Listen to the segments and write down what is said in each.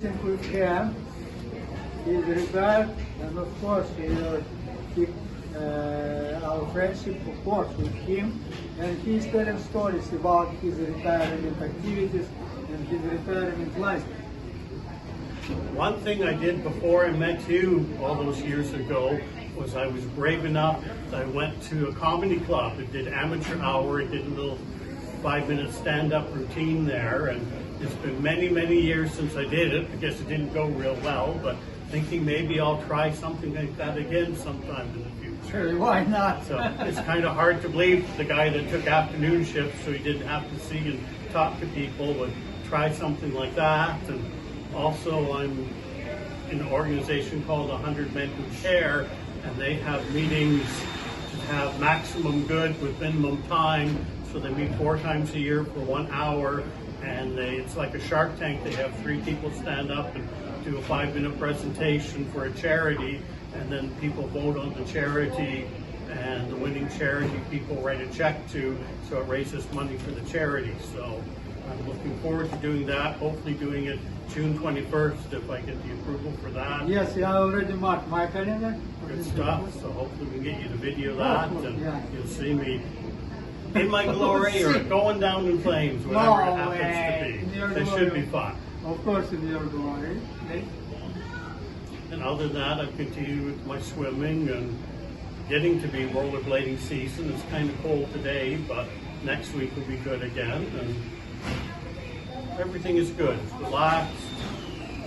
With him, he's retired, and of course we will keep our friendship, of course, with him. And he's telling stories about his retirement activities and his retirement life. One thing I did before I met you all those years ago was I was brave enough. I went to a comedy club and did amateur hour and did a little 5-minute stand-up routine there. And it's been many, many years since I did it. I guess it didn't go real well, but thinking maybe I'll try something like that again sometime in the future. Sure, why not? So it's kind of hard to believe the guy that took afternoon shifts so he didn't have to see and talk to people would try something like that. And also I'm in an organization called 100 Men Who Care, and they have meetings to have maximum good with minimum time. So they meet 4 times a year for 1 hour, and it's like a Shark Tank. They have 3 people stand up and do a 5-minute presentation for a charity, and then people vote on the charity, and the winning charity people write a check to, so it raises money for the charity. So I'm looking forward to doing that, hopefully doing it June 21st if I get the approval for that. Yes, I already marked my calendar. Good stuff, so hopefully we can get you the video of that, and yeah. you'll see me in my glory or going down in flames, whatever it happens to be. It should be fun. Of course, in your glory. And other than that, I've continued with my swimming and getting to be rollerblading season. It's kind of cold today, but next week will be good again. And everything is good. It's relaxed.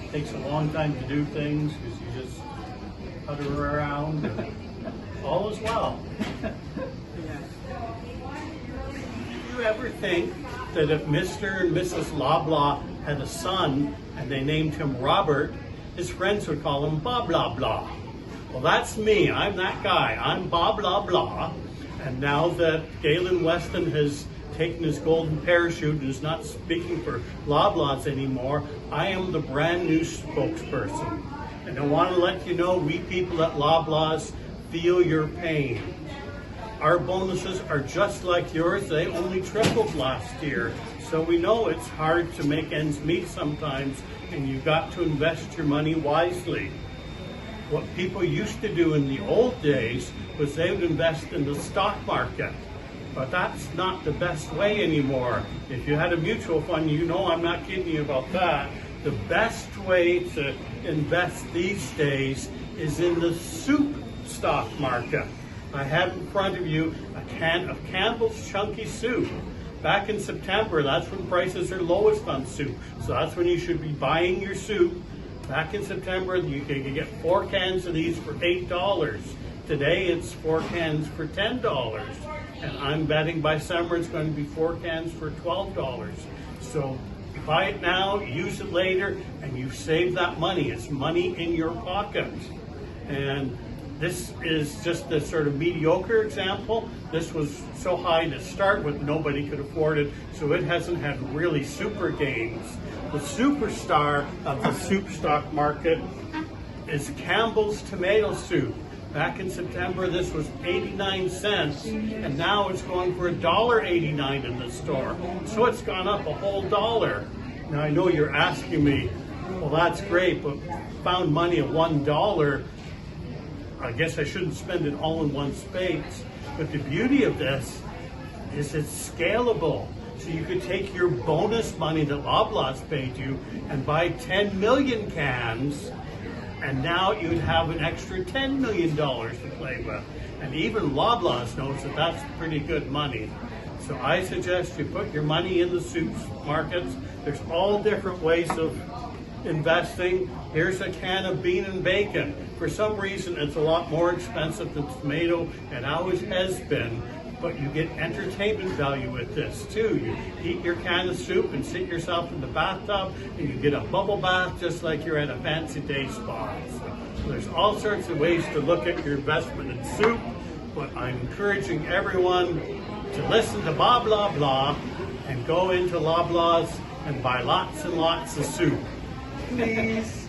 It takes a long time to do things because you just putter around. And all is well. Do you ever think that if Mr. and Mrs. Loblaw had a son and they named him Robert, his friends would call him Bob Blah Blah? Well, that's me. I'm that guy. I'm Bob Blah Blah. And now that Galen Weston has taken his golden parachute and is not speaking for Loblaws anymore, I am the brand new spokesperson. And I want to let you know, we people at Loblaws feel your pain. Our bonuses are just like yours. They only tripled last year. So we know it's hard to make ends meet sometimes, and you've got to invest your money wisely. What people used to do in the old days was they would invest in the stock market. But that's not the best way anymore. If you had a mutual fund, you know I'm not kidding you about that. The best way to invest these days is in the soup stock market. I have in front of you a can of Campbell's Chunky Soup. Back in September, that's when prices are lowest on soup. So that's when you should be buying your soup. Back in September, you could get 4 cans of these for $8. Today, it's 4 cans for $10. And I'm betting by summer it's going to be 4 cans for $12. So buy it now, use it later, and you save that money. It's money in your pocket. And this is just a sort of mediocre example. This was so high to start with, nobody could afford it, so it hasn't had really super gains. The superstar of the soup stock market is Campbell's Tomato Soup. Back in September, this was 89 cents, and now it's going for $1.89 in the store. So it's gone up a whole dollar. Now I know you're asking me, well, that's great, but found money at $1. I guess I shouldn't spend it all in one space. But the beauty of this is it's scalable. So you could take your bonus money that Loblaws paid you and buy 10 million cans, and now you'd have an extra $10 million to play with. And even Loblaws knows that that's pretty good money. So I suggest you put your money in the soup markets. There's all different ways of investing. Here's a can of bean and bacon. For some reason, it's a lot more expensive than tomato, and always has been, but you get entertainment value with this too. You eat your can of soup and sit yourself in the bathtub, and you get a bubble bath just like you're at a fancy day spa. So there's all sorts of ways to look at your investment in soup, but I'm encouraging everyone to listen to Bob Blah Blah and go into Loblaws and buy lots and lots of soup. Please.